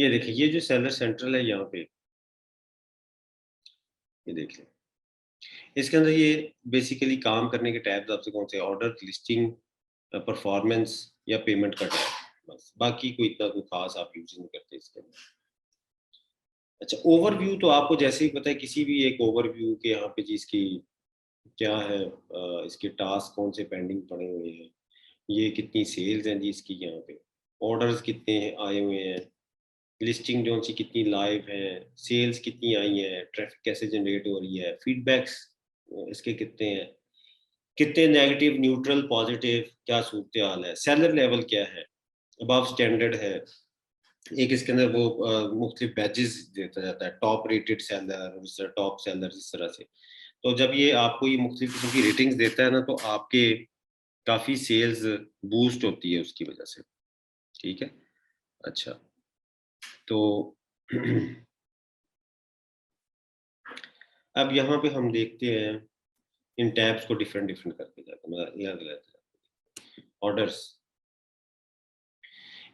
ये देखिए, ये जो सेलर सेंट्रल है यहाँ पे, ये देख लें। इसके अंदर ये बेसिकली काम करने के टैब्स आपसे कौन से, ऑर्डर, लिस्टिंग, परफॉर्मेंस या पेमेंट का टैब, बस। बाकी कोई इतना कोई खास आप यूज नहीं करते इसके अंदर। अच्छा, ओवरव्यू तो आपको जैसे ही पता है, किसी भी एक ओवरव्यू के यहाँ पे चीज की क्या है, इसके टास्क कौन से पेंडिंग पड़े हुए हैं, ये कितनी सेल्स हैं जी इसकी, यहाँ पे ऑर्डर्स कितने आए हुए हैं, लिस्टिंग जो सी कितनी लाइव है, सेल्स कितनी आई है, ट्रैफिक कैसे जनरेट हो रही है, फीडबैक्स इसके कितने हैं, कितने नेगेटिव, न्यूट्रल, पॉजिटिव, क्या सूरत हाल है, सेलर लेवल क्या है, अबव स्टैंडर्ड है। एक इसके अंदर वो मुख्तलिफ बैजेस देता जाता है, top rated seller, top seller, इस तरह से। तो जब ये आपको ये मुख्तलिफ किस्म की रेटिंग्स देता है ना, तो आपके काफ़ी सेल्स बूस्ट होती है उसकी वजह से। ठीक है। अच्छा, तो अब यहाँ पे हम देखते हैं इन टैब्स को डिफरेंट डिफरेंट करके जाते हैं, याद रहता है। ऑर्डर्स,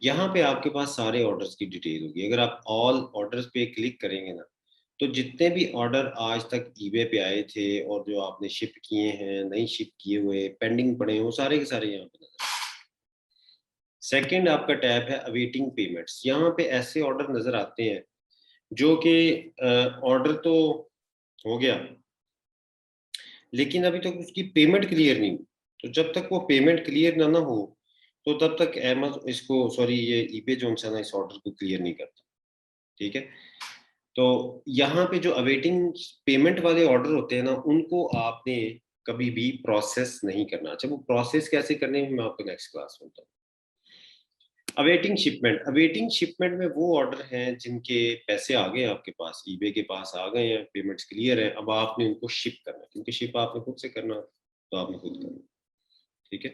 यहाँ पे आपके पास सारे ऑर्डर्स की डिटेल होगी। अगर आप ऑल ऑर्डर्स पे क्लिक करेंगे ना, तो जितने भी ऑर्डर आज तक ईबे पे आए थे और जो आपने शिप किए हैं, नहीं शिप किए हुए, पेंडिंग पड़े हैं, वो सारे के सारे यहाँ पे नजर। सेकंड आपका टैब है अवेटिंग पेमेंट्स। यहाँ पे ऐसे ऑर्डर नजर आते हैं जो कि ऑर्डर तो हो गया, लेकिन अभी तक उसकी पेमेंट क्लियर नहीं हुई। तो जब तक वो पेमेंट क्लियर ना हो, तो तब तक अमेज़न इसको, सॉरी, ये ईबे जो है ना, इस ऑर्डर को क्लियर नहीं करता। ठीक है। तो यहाँ पे जो अवेटिंग पेमेंट वाले ऑर्डर होते हैं ना, उनको आपने कभी भी प्रोसेस नहीं करना। अच्छा, वो प्रोसेस कैसे करने हैं मैं आपको नेक्स्ट क्लास में बताऊँ। अवेटिंग शिपमेंट, अवेटिंग शिपमेंट में वो ऑर्डर हैं जिनके पैसे आ गए आपके पास, ईबे के पास आ गए हैं, पेमेंट्स क्लियर है, अब आपने उनको शिप करना है, क्योंकि शिप आपने खुद से करना, तो आपने खुद करना। ठीक है।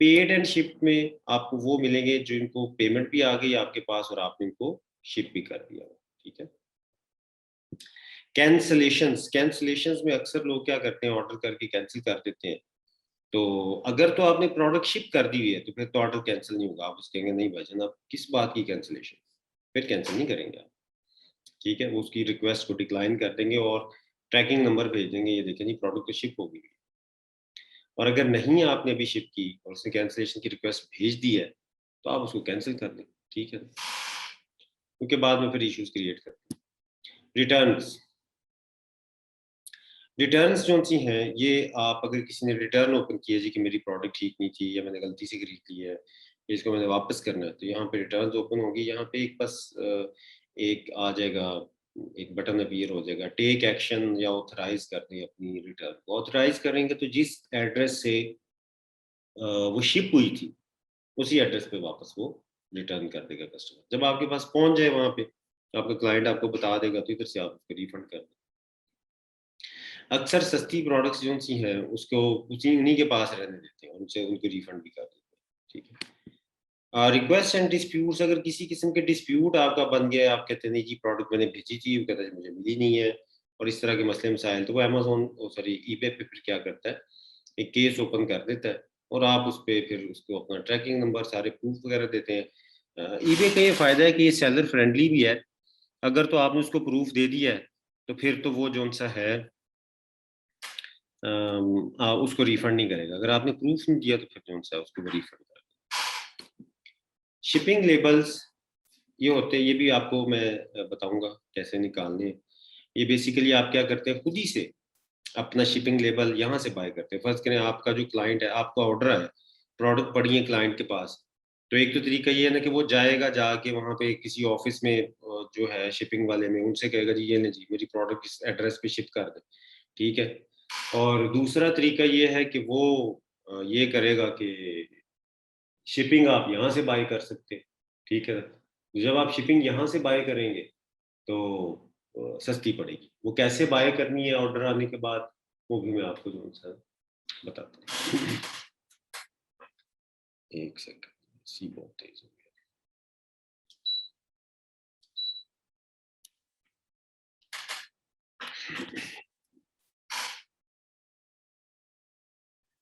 पेड एंड शिप में आपको वो मिलेंगे जिनको पेमेंट भी आ गई आपके पास और आपने उनको शिप भी कर दिया। ठीक है। कैंसलेशंस, कैंसलेशंस में अक्सर लोग क्या करते हैं, ऑर्डर करके कैंसिल कर देते हैं। तो अगर तो आपने प्रोडक्ट शिप कर दी हुई है, तो फिर तो ऑर्डर कैंसिल नहीं होगा। आप उसके कहेंगे नहीं भाईजान, आप किस बात की कैंसिलेशन, फिर कैंसिल नहीं करेंगे आप। ठीक है, वो उसकी रिक्वेस्ट को डिक्लाइन कर देंगे और ट्रैकिंग नंबर भेज देंगे, ये देखें जी प्रोडक्ट तो शिप हो गई है। और अगर नहीं आपने अभी शिप की और उसने कैंसिलेशन की रिक्वेस्ट भेज दी है, तो आप उसको कैंसिल कर दें। ठीक है, क्योंकि बाद में फिर इश्यूज क्रिएट करते हैं। रिटर्न्स, रिटर्न्स जो सी हैं, ये आप अगर किसी ने रिटर्न ओपन किया जी कि मेरी प्रोडक्ट ठीक नहीं थी या मैंने गलती से खरीद ली है, इसको मैंने वापस करना है, तो यहाँ पे रिटर्न्स ओपन होगी। यहाँ पे एक बस एक आ जाएगा, एक बटन अपीयर हो जाएगा, टेक एक्शन या ऑथराइज कर दें अपनी रिटर्न को। ऑथराइज करेंगे तो जिस एड्रेस से वो शिप हुई थी, उसी एड्रेस पे वापस वो रिटर्न कर देगा कस्टमर। जब आपके पास पहुंच जाए वहां पे, आपका क्लाइंट आपको बता देगा, तो इधर से आप उसको रिफंड कर दें। अक्सर सस्ती प्रोडक्ट्स जो सी हैं, उसको उसी उन्हीं के पास रहने देते हैं, उनसे उनको रिफंड भी कर देते हैं। ठीक है। रिक्वेस्ट एंड डिस्प्यूट्स, अगर किसी किस्म के डिस्प्यूट आपका बन गया है, आप कहते हैं नहीं जी प्रोडक्ट मैंने भेजी थी, वो कहता है मुझे मिली नहीं है, और इस तरह के मसले मसाइल, तो वो अमेजोन, सॉरी, ईबे पे फिर क्या करता है, एक केस ओपन कर देता है और आप उस पर फिर उसको अपना ट्रैकिंग नंबर, सारे प्रूफ वगैरह देते हैं। ईबे का ये फायदा है कि ये सेलर फ्रेंडली भी है। अगर तो आपने उसको प्रूफ दे दिया है, तो फिर तो वो जो सा है उसको रिफंड नहीं करेगा। अगर आपने प्रूफ नहीं दिया, तो फिर जो सा उसको रिफंड करेगा। शिपिंग लेबल्स ये होते हैं, ये भी आपको मैं बताऊंगा कैसे निकालने हैं। ये बेसिकली आप क्या करते हैं, खुद ही से अपना शिपिंग लेबल यहाँ से बाय करते हैं। फर्स्ट करें, आपका जो क्लाइंट है, आपका ऑर्डर है, प्रोडक्ट पड़ी है क्लाइंट के पास, तो एक तो तरीका ये है ना कि वो जाएगा, जाके वहाँ पे किसी ऑफिस में जो है शिपिंग वाले में, उनसे कहेगा जी ये नहीं जी मेरी प्रोडक्ट इस एड्रेस पे शिप कर दे। ठीक है। और दूसरा तरीका ये है कि वो ये करेगा कि शिपिंग आप यहाँ से बाय कर सकते हैं। ठीक है। जब आप शिपिंग यहाँ से बाय करेंगे, तो सस्ती पड़ेगी। वो कैसे बाय करनी है ऑर्डर आने के बाद, वो भी मैं आपको जो सा बताता हूँ। एक सेकंड, सी बहुत तेज हो गया।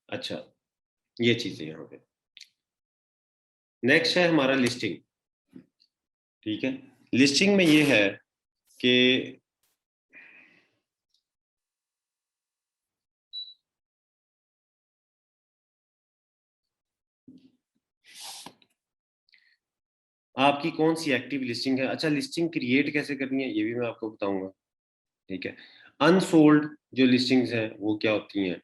अच्छा, ये चीजें यहाँ पे। नेक्स्ट है हमारा लिस्टिंग। ठीक है। लिस्टिंग में ये है कि आपकी कौन सी एक्टिव लिस्टिंग है। अच्छा, लिस्टिंग क्रिएट कैसे करनी है ये भी मैं आपको बताऊंगा। ठीक है। अनसोल्ड जो लिस्टिंग्स हैं वो क्या होती हैं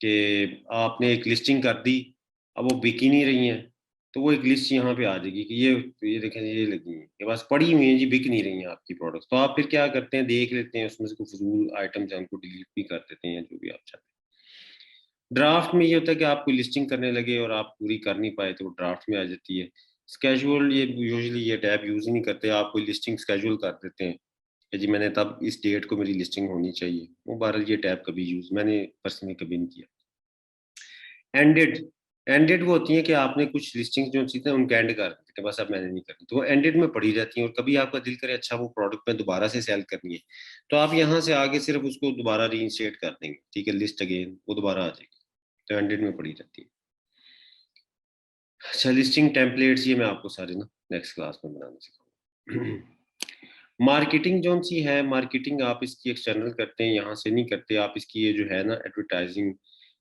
कि आपने एक लिस्टिंग कर दी, अब वो बिक ही नहीं रही हैं, तो वो एक लिस्ट यहाँ पे आ जाएगी कि ये देखें, ये लगी हैं, ये बस पड़ी हुई हैं जी, बिक नहीं रही हैं आपकी प्रोडक्ट्स। तो आप फिर क्या करते हैं, देख लेते हैं उसमें से कुछ फजूल आइटम्स हैं, उनको डिलीट भी कर देते हैं, जो भी आप चाहते हैं। ड्राफ्ट में ये होता है कि आप कोई लिस्टिंग करने लगे और आप पूरी कर नहीं पाए, तो वो ड्राफ्ट में आ जाती है। स्केजुअल, ये यूजुअली ये टैब यूज ही नहीं करते, आप कोई लिस्टिंग स्केजुअल कर देते हैं कि जी मैंने तब इस डेट को मेरी लिस्टिंग होनी चाहिए। वो बहरहाल ये टैब कभी यूज मैंने पर्सनली कभी नहीं किया। एंडेड, एंडेड वो होती है कि आपने कुछ लिस्टिंग जो चीजें उनके एंड कर देते कि बस अब मैंने नहीं करनी, तो वो एंडेड में पड़ी रहती हैं। और कभी आपका दिल करे अच्छा वो प्रोडक्ट में दोबारा से सेल करनी है, तो आप यहाँ से आगे सिर्फ उसको दोबारा रीइंस्टेट कर देंगे, ठीक है, लिस्ट अगेन वो दोबारा आ जाएगी, तो एंडेड में पड़ी रहती है। अच्छा, लिस्टिंग टेम्पलेट्स ये मैं आपको सारे ना नेक्स्ट क्लास में बनाना सिखाऊंगा। मार्केटिंग जो सी है, मार्केटिंग आप इसकी एक्सटर्नल करते हैं, यहाँ से नहीं करते आप इसकी, ये जो है ना एडवर्टाइजिंग,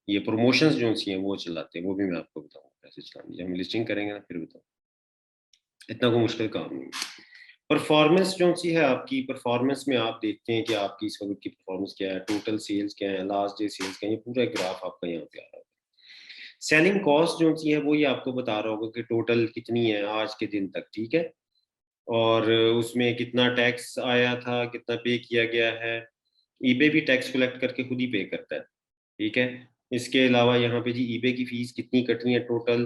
ये प्रमोशंस जो सी हैं वो चलाते हैं, वो भी मैं आपको बताऊंगा कैसे चलानी। जब हम लिस्टिंग करेंगे ना फिर बताऊँ, इतना कोई मुश्किल काम नहीं है। परफॉर्मेंस जो सी है आपकी, परफॉर्मेंस में आप देखते हैं कि आपकी इस वक्त की परफॉर्मेंस क्या है, टोटल सेल्स क्या है, लास्ट डे सेल्स क्या है, ये पूरा ग्राफ आपका यहाँ पे आ रहा है। सेलिंग कॉस्ट जो सी है वो ये आपको बता रहा होगा कि टोटल कितनी है आज के दिन तक, ठीक है, और उसमें कितना टैक्स आया था, कितना पे किया गया है। ईबे भी टैक्स कलेक्ट करके खुद ही पे करता है, ठीक है। इसके अलावा यहाँ पे जी ईबे की फीस कितनी कटनी है टोटल,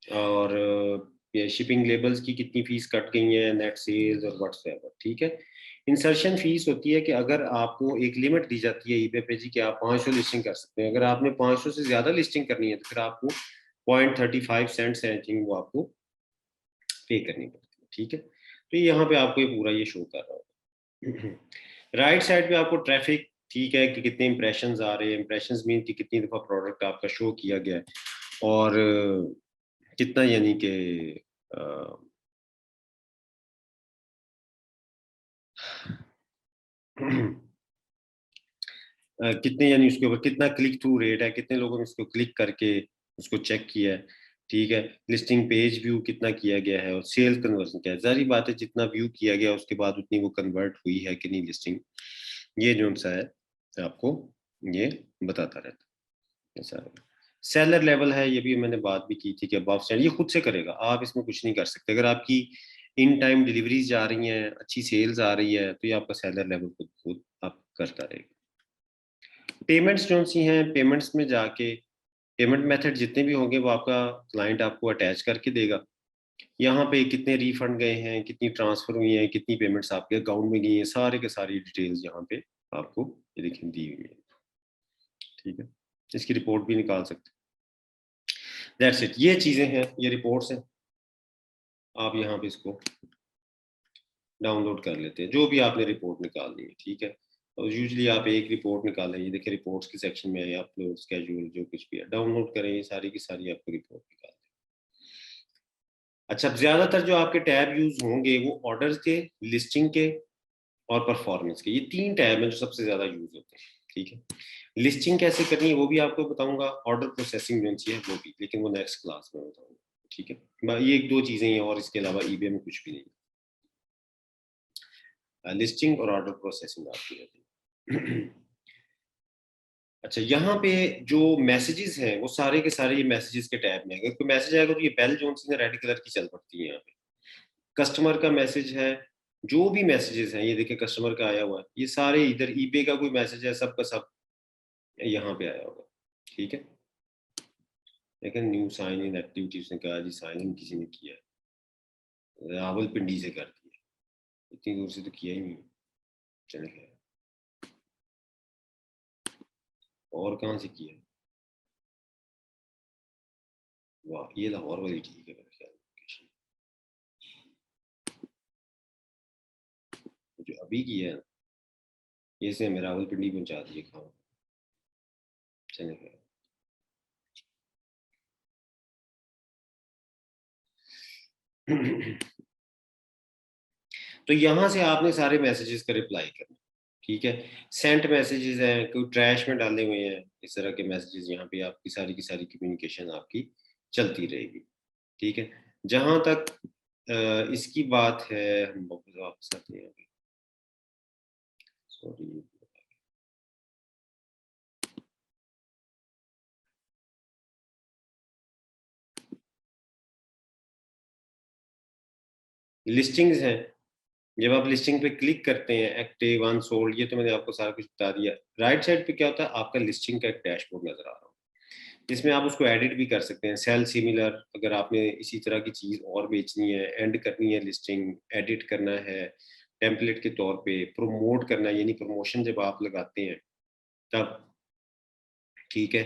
और शिपिंग लेबल्स की कितनी फीस कट गई है, नेट सेल्स और व्हाट्सएवर, ठीक है। इंसर्शन फीस होती है कि अगर आपको एक लिमिट दी जाती है ईबे पे जी कि आप 500 लिस्टिंग कर सकते हैं, अगर आपने 500 से ज्यादा लिस्टिंग करनी है तो फिर आपको 0.35 है आई थिंक वो आपको पे करनी पड़ती है, ठीक है। तो यहाँ पे आपको ये पूरा ये शो कर रहा होगा। राइट साइड पे आपको ट्रैफिक, ठीक है, कि कितने इंप्रेशंस आ रहे हैं, इंप्रेशंस मीन कि कितनी दफा प्रोडक्ट आपका शो किया गया है, और कितना यानी कि कितने यानी उसके ऊपर कितना क्लिक थ्रू रेट है, कितने लोगों ने उसको क्लिक करके उसको चेक किया है, ठीक है। लिस्टिंग पेज व्यू कितना किया गया है, और सेल कन्वर्जन क्या है। जारी बात है जितना व्यू किया गया उसके बाद उतनी वो कन्वर्ट हुई है कि नहीं लिस्टिंग, ये जो सा है आपको ये बताता रहता है सर। सेलर लेवल है, ये भी मैंने बात भी की थी कि अबव स्टैंड ये खुद से करेगा, आप इसमें कुछ नहीं कर सकते। अगर आपकी इन टाइम डिलीवरीज जा रही हैं, अच्छी सेल्स आ रही है, तो ये आपका सेलर लेवल खुद खुद आप करता रहेगा। पेमेंट्स जो सी हैं, पेमेंट्स में जाके पेमेंट मेथड जितने भी होंगे वो आपका क्लाइंट आपको अटैच करके देगा। यहाँ पे कितने रिफंड गए हैं, कितनी ट्रांसफर हुई हैं, कितनी पेमेंट्स आपके अकाउंट में गई हैं, सारे के सारी डिटेल्स यहाँ पे आपको ये देखिए दी हुई है, ठीक है। इसकी रिपोर्ट भी निकाल सकते हैं। दैट्स इट, ये चीजें हैं, ये रिपोर्ट्स हैं, आप यहाँ पे इसको डाउनलोड कर लेते हैं जो भी आपने रिपोर्ट निकालनी है, ठीक है। और यूजली आप एक रिपोर्ट निकालें, ये देखिए रिपोर्ट्स के सेक्शन में है, अपलोड स्केड्यूल जो कुछ भी है डाउनलोड करें, ये सारी की सारी आपको रिपोर्ट निकाल। अच्छा, ज्यादातर जो आपके टैब यूज होंगे वो ऑर्डर्स के, लिस्टिंग के और परफॉर्मेंस के, ये तीन टैब हैं जो सबसे ज्यादा यूज होते हैं, ठीक है। लिस्टिंग कैसे करनी है वो भी आपको बताऊंगा, ऑर्डर प्रोसेसिंग जो है वो भी, लेकिन वो नेक्स्ट क्लास में बताऊंगा, ठीक है। ये एक दो चीजें हैं और इसके अलावा ईबे में कुछ भी नहीं है, लिस्टिंग और ऑर्डर प्रोसेसिंग आपकी रहती है। अच्छा, यहाँ पे जो मैसेजेस हैं वो सारे के सारे ये मैसेजेस के टैब में है। अगर कोई मैसेज आएगा तो ये बेल जो सी रेड कलर की चल पड़ती है यहाँ पे। कस्टमर का मैसेज है, जो भी मैसेजेस हैं, ये देखिए कस्टमर का आया हुआ है, ये सारे इधर ईबे का कोई मैसेज है, सबका सब यहाँ पे आया होगा, ठीक है। लेकिन न्यू साइन इन एक्टिविटी उसने कहा जी साइन इन किसी ने किया है, रावलपिंडी से कर दिया, इतनी दूर से तो किया ही नहीं, चले गया, और कहाँ से किया। वाह, ये लाहौर वाली ठीक है मेरे ख्याल में, जो अभी किया है ये से हमें रावलपिंडी पहुंचा दिए खाना, चले गया। तो यहाँ से आपने सारे मैसेजेस का रिप्लाई करना, ठीक है। सेंट मैसेजेस हैं, कोई ट्रैश में डाले हुए हैं, इस तरह के मैसेजेस यहाँ पे आपकी सारी की सारी कम्युनिकेशन आपकी चलती रहेगी, ठीक है। जहां तक इसकी बात है, हम वापस आते हैं, सॉरी, लिस्टिंग्स हैं। जब आप लिस्टिंग पे क्लिक करते हैं, एक्टिव अनसोल्ड, ये तो मैंने आपको सारा कुछ बता दिया। राइट साइड पे क्या होता है, आपका लिस्टिंग का एक डैशबोर्ड नजर आ रहा है, जिसमें आप उसको एडिट भी कर सकते हैं। सेल सिमिलर, अगर आपने इसी तरह की चीज और बेचनी है, एंड करनी है, लिस्टिंग एडिट करना है टेम्पलेट के तौर पे, प्रमोट करना है, यानी प्रमोशन जब आप लगाते हैं तब, ठीक है,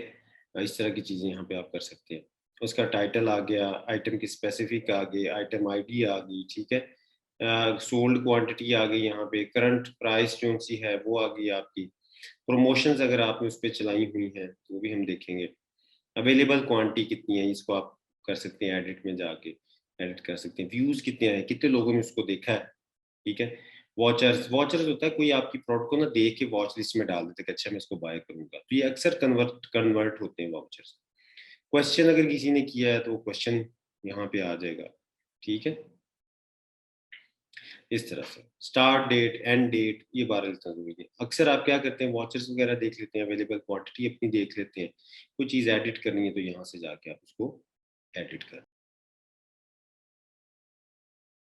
इस तरह की चीजें यहाँ पे आप कर सकते हैं। उसका टाइटल आ गया, आइटम की स्पेसिफिक आ गई, आइटम आईडी आ गई, ठीक है, सोल्ड क्वांटिटी आ गई, यहाँ पे करंट प्राइस जो सी है वो आ गई आपकी। प्रमोशंस अगर आपने उस पर चलाई हुई हैं तो वो भी हम देखेंगे। अवेलेबल क्वांटिटी कितनी है, इसको आप कर सकते हैं एडिट में जाके, एडिट कर सकते हैं। व्यूज कितने हैं, कितने लोगों ने उसको देखा है, ठीक है। वॉचर्स, वॉचर्स होता है कोई आपकी प्रोडक्ट को ना देख के वॉच लिस्ट में डाल देते हैं कि अच्छा मैं इसको बाय करूंगा, तो ये अक्सर कन्वर्ट कन्वर्ट होते हैं वॉचर्स। क्वेश्चन अगर किसी ने किया है तो वो क्वेश्चन यहाँ पे आ जाएगा, ठीक है। इस तरह से स्टार्ट डेट, एंड डेट, ये बारह लिखना जरूरी है। अक्सर आप क्या करते हैं, वॉचर्स वगैरह देख लेते हैं, अवेलेबल क्वांटिटी अपनी देख लेते हैं, कोई चीज़ एडिट करनी है तो यहाँ से जाके आप उसको एडिट कर